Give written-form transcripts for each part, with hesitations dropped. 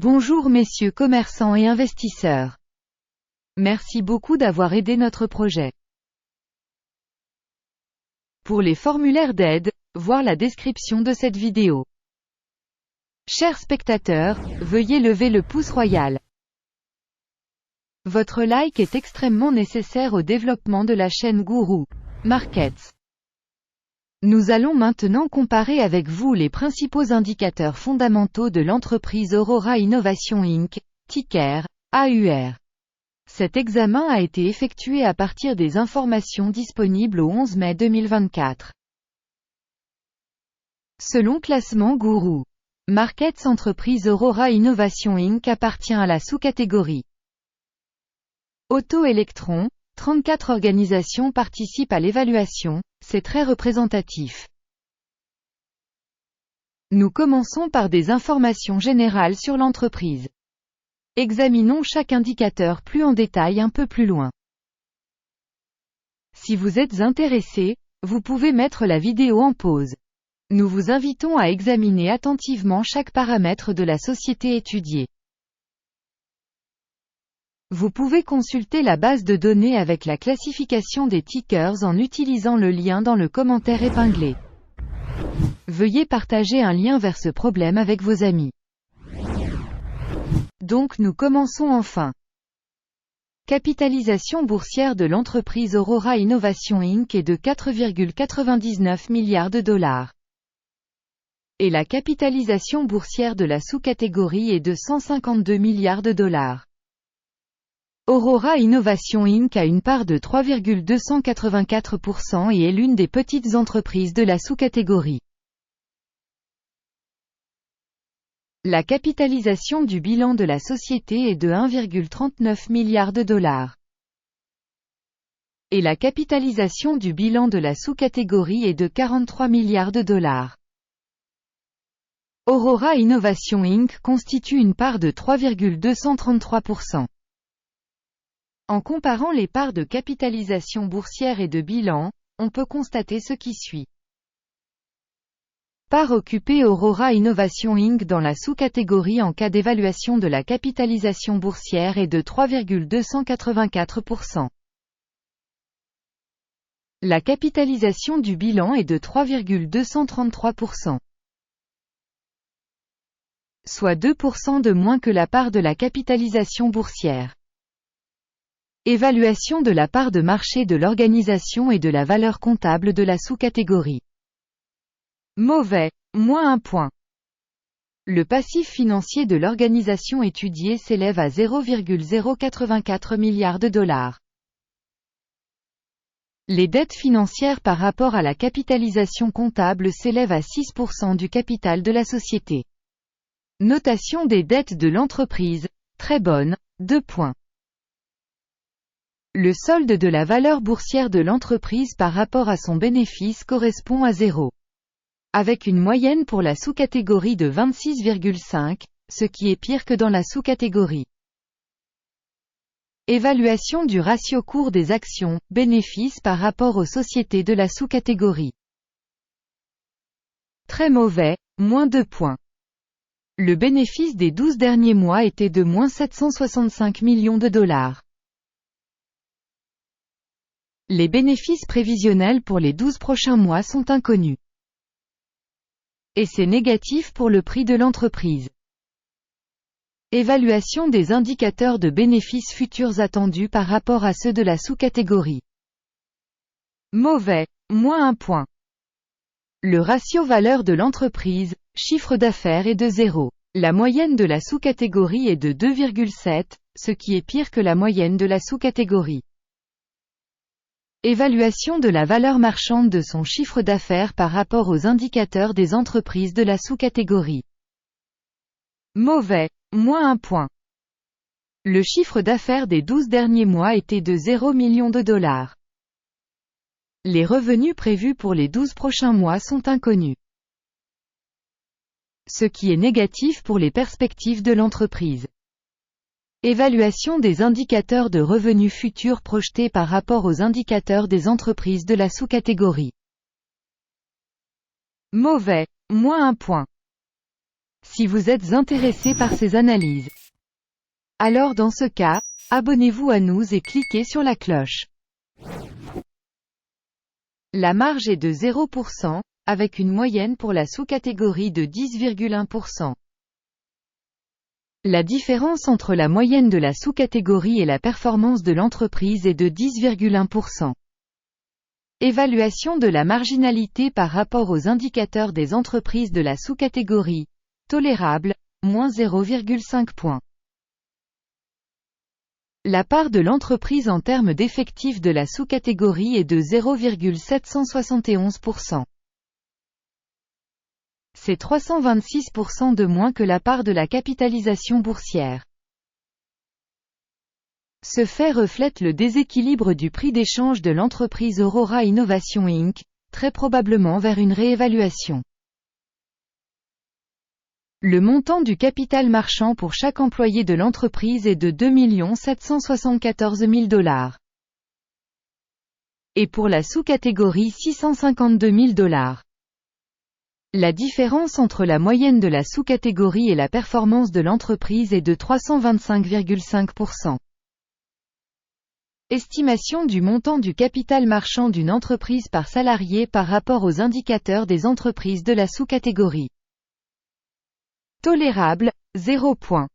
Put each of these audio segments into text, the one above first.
Bonjour messieurs commerçants et investisseurs. Merci beaucoup d'avoir aidé notre projet. Pour les formulaires d'aide, voir la description de cette vidéo. Chers spectateurs, veuillez lever le pouce royal. Votre like est extrêmement nécessaire au développement de la chaîne Guru Markets. Nous allons maintenant comparer avec vous les principaux indicateurs fondamentaux de l'entreprise Aurora Innovation Inc., ticker AUR. Cet examen a été effectué à partir des informations disponibles au 11 mai 2024. Selon classement Guru Markets, entreprise Aurora Innovation Inc. appartient à la sous-catégorie Auto-électron. 34 organisations participent à l'évaluation, c'est très représentatif. Nous commençons par des informations générales sur l'entreprise. Examinons chaque indicateur plus en détail un peu plus loin. Si vous êtes intéressé, vous pouvez mettre la vidéo en pause. Nous vous invitons à examiner attentivement chaque paramètre de la société étudiée. Vous pouvez consulter la base de données avec la classification des tickers en utilisant le lien dans le commentaire épinglé. Veuillez partager un lien vers ce problème avec vos amis. Donc nous commençons enfin. Capitalisation boursière de l'entreprise Aurora Innovation Inc. est de 4,99 milliards de dollars. Et la capitalisation boursière de la sous-catégorie est de 152 milliards de dollars. Aurora Innovation Inc. a une part de 3,284% et est l'une des petites entreprises de la sous-catégorie. La capitalisation du bilan de la société est de 1,39 milliard de dollars. Et la capitalisation du bilan de la sous-catégorie est de 43 milliards de dollars. Aurora Innovation Inc. constitue une part de 3,233%. En comparant les parts de capitalisation boursière et de bilan, on peut constater ce qui suit. Part occupée Aurora Innovation Inc. dans la sous-catégorie en cas d'évaluation de la capitalisation boursière est de 3,284%. La capitalisation du bilan est de 3,233%. Soit 2% de moins que la part de la capitalisation boursière. Évaluation de la part de marché de l'organisation et de la valeur comptable de la sous-catégorie. Mauvais, moins 1 point. Le passif financier de l'organisation étudiée s'élève à 0,084 milliards de dollars. Les dettes financières par rapport à la capitalisation comptable s'élèvent à 6% du capital de la société. Notation des dettes de l'entreprise, très bonne, 2 points. Le solde de la valeur boursière de l'entreprise par rapport à son bénéfice correspond à 0. Avec une moyenne pour la sous-catégorie de 26,5, ce qui est pire que dans la sous-catégorie. Évaluation du ratio cours des actions, bénéfice par rapport aux sociétés de la sous-catégorie. Très mauvais, moins 2 points. Le bénéfice des 12 derniers mois était de moins 765 millions de dollars. Les bénéfices prévisionnels pour les 12 prochains mois sont inconnus. Et c'est négatif pour le prix de l'entreprise. Évaluation des indicateurs de bénéfices futurs attendus par rapport à ceux de la sous-catégorie. Mauvais, moins 1 point. Le ratio valeur de l'entreprise, chiffre d'affaires est de 0. La moyenne de la sous-catégorie est de 2,7, ce qui est pire que la moyenne de la sous-catégorie. Évaluation de la valeur marchande de son chiffre d'affaires par rapport aux indicateurs des entreprises de la sous-catégorie. Mauvais, moins 1 point. Le chiffre d'affaires des 12 derniers mois était de 0 millions de dollars. Les revenus prévus pour les 12 prochains mois sont inconnus. Ce qui est négatif pour les perspectives de l'entreprise. Évaluation des indicateurs de revenus futurs projetés par rapport aux indicateurs des entreprises de la sous-catégorie. Mauvais, moins 1 point. si vous êtes intéressé par ces analyses. Alors dans ce cas, abonnez-vous à nous et cliquez sur la cloche. La marge est de 0%, avec une moyenne pour la sous-catégorie de 10,1%. La différence entre la moyenne de la sous-catégorie et la performance de l'entreprise est de 10,1%. Évaluation de la marginalité par rapport aux indicateurs des entreprises de la sous-catégorie. Tolérable, moins 0,5 points. La part de l'entreprise en termes d'effectifs de la sous-catégorie est de 0,771%. C'est 326% de moins que la part de la capitalisation boursière. Ce fait reflète le déséquilibre du prix d'échange de l'entreprise Aurora Innovation Inc., très probablement vers une réévaluation. Le montant du capital marchand pour chaque employé de l'entreprise est de 2 774 000 $. Et pour la sous-catégorie 652 000 $. La différence entre la moyenne de la sous-catégorie et la performance de l'entreprise est de 325,5%. Estimation du montant du capital marchand d'une entreprise par salarié par rapport aux indicateurs des entreprises de la sous-catégorie. Tolérable, 0 point.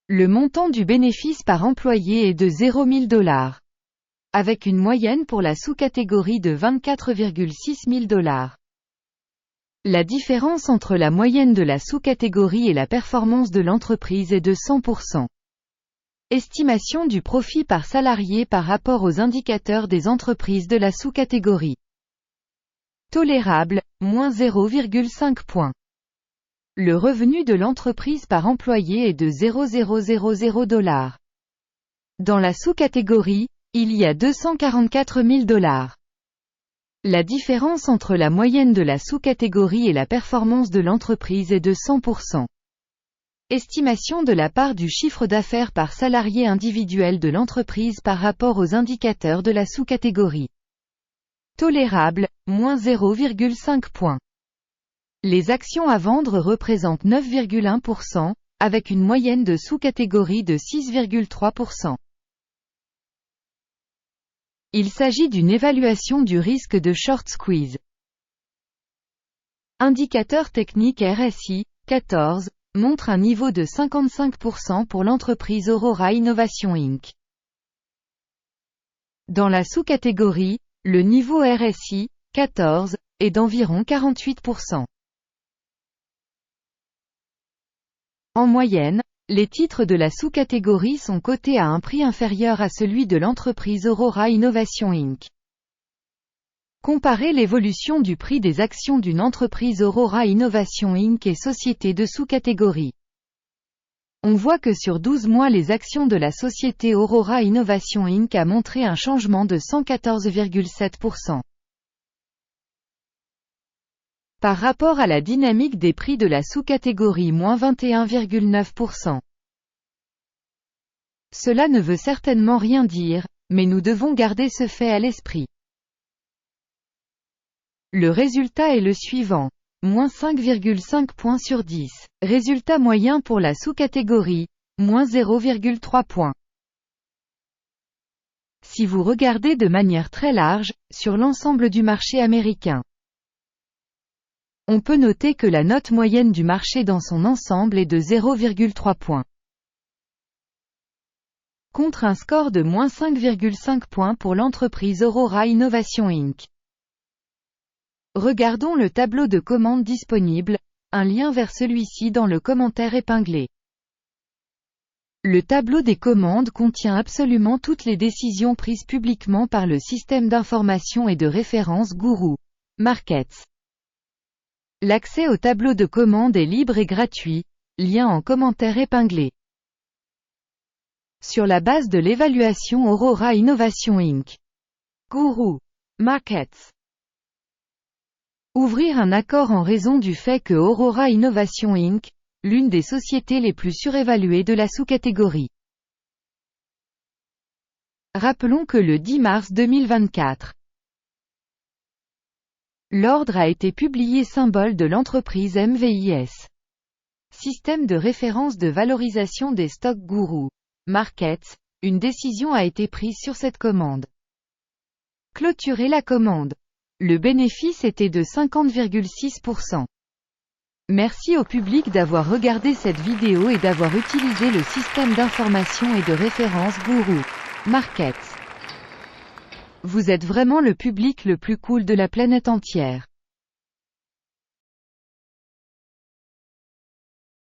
Le montant du bénéfice par employé est de 0 000 $, avec une moyenne pour la sous-catégorie de 24,6 000 $. La différence entre la moyenne de la sous-catégorie et la performance de l'entreprise est de 100%. Estimation du profit par salarié par rapport aux indicateurs des entreprises de la sous-catégorie. Tolérable, moins 0,5 points. Le revenu de l'entreprise par employé est de 0,000 $. Dans la sous-catégorie, il y a 244 000 $. La différence entre la moyenne de la sous-catégorie et la performance de l'entreprise est de 100%. Estimation de la part du chiffre d'affaires par salarié individuel de l'entreprise par rapport aux indicateurs de la sous-catégorie. Tolérable, moins 0,5 points. Les actions à vendre représentent 9,1%, avec une moyenne de sous-catégorie de 6,3%. Il s'agit d'une évaluation du risque de short squeeze. Indicateur technique RSI, 14, montre un niveau de 55% pour l'entreprise Aurora Innovation Inc. Dans la sous-catégorie, le niveau RSI, 14, est d'environ 48%. En moyenne, les titres de la sous-catégorie sont cotés à un prix inférieur à celui de l'entreprise Aurora Innovation Inc. Comparez l'évolution du prix des actions d'une entreprise Aurora Innovation Inc. et sociétés de sous-catégorie. On voit que sur 12 mois les actions de la société Aurora Innovation Inc. a montré un changement de 114,7%. Par rapport à la dynamique des prix de la sous-catégorie moins 21,9%. Cela ne veut certainement rien dire, mais nous devons garder ce fait à l'esprit. Le résultat est le suivant. Moins 5,5 points sur 10. Résultat moyen pour la sous-catégorie. Moins 0,3 points. Si vous regardez de manière très large, sur l'ensemble du marché américain, on peut noter que la note moyenne du marché dans son ensemble est de 0,3 points. Contre un score de moins 5,5 points pour l'entreprise Aurora Innovation Inc. Regardons le tableau de commande disponible, un lien vers celui-ci dans le commentaire épinglé. Le tableau des commandes contient absolument toutes les décisions prises publiquement par le système d'information et de référence Guru Markets. L'accès au tableau de commande est libre et gratuit, lien en commentaire épinglé. Sur la base de l'évaluation Aurora Innovation Inc. Guru Markets. Ouvrir un accord en raison du fait que Aurora Innovation Inc., l'une des sociétés les plus surévaluées de la sous-catégorie. Rappelons que le 10 mars 2024, l'ordre a été publié symbole de l'entreprise MVIS. Système de référence de valorisation des stocks Guru. Markets. Une décision a été prise sur cette commande. Clôturer la commande. Le bénéfice était de 50,6%. Merci au public d'avoir regardé cette vidéo et d'avoir utilisé le système d'information et de référence Guru. Markets. Vous êtes vraiment le public le plus cool de la planète entière.